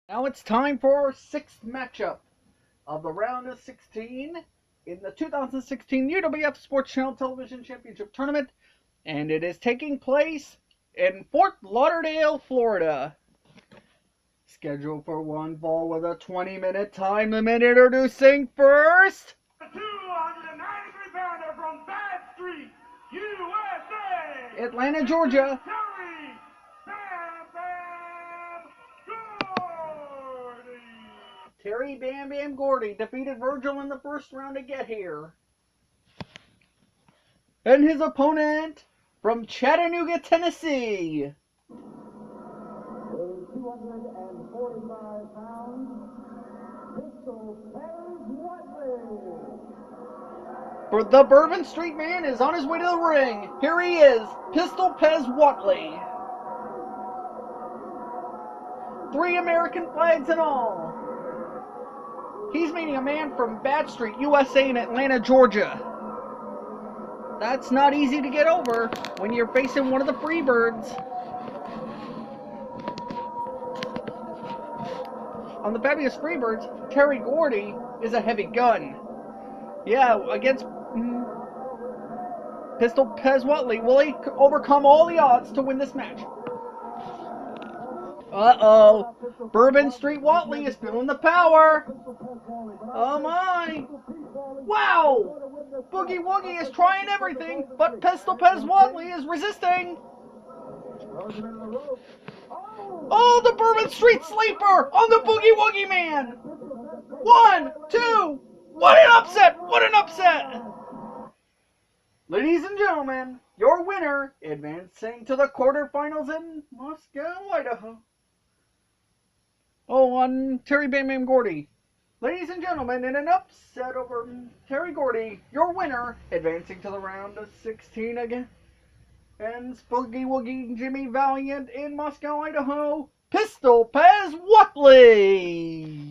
Now it's time for our sixth matchup of the round of 16 in the 2016 UWF Sports Channel Television Championship Tournament, and it is taking place in Fort Lauderdale, Florida. Scheduled for one fall with a 20-minute time limit. Introducing first, The 293-pounder from Bad Street, USA, Atlanta, Georgia, Terry Bam Bam Gordy. Terry Bam Bam Gordy defeated Virgil in the first round to get here. And his opponent from Chattanooga, Tennessee, 245 pounds, Pistol Pez Whatley. for the Bourbon Street Man is on his way to the ring. Here he is, Pistol Pez Whatley. 3 American flags in all. He's meeting a man from Bad Street, USA in Atlanta, Georgia. That's not easy to get over when you're facing one of the Freebirds. On the Fabulous Freebirds, Terry Gordy is a heavy gun. Yeah, against Pistol Pez Whatley, will he overcome all the odds to win this match? Uh-oh. Bourbon Street Whatley is feeling the power. Oh my. Wow. Boogie Woogie is trying everything, but Pistol Pez Whatley is resisting. Oh, the Bourbon Street Sleeper on the Boogie Woogie Man. 1, 2. What an upset. What an upset. Ladies and gentlemen, your winner advancing to the quarterfinals in Moscow, Idaho. Oh, on Terry Bam Bam Gordy. Ladies and gentlemen, in an upset over Terry Gordy, your winner advancing to the round of 16 again. And Spooky Woogie Jimmy Valiant in Moscow, Idaho, Pistol Pez Whatley.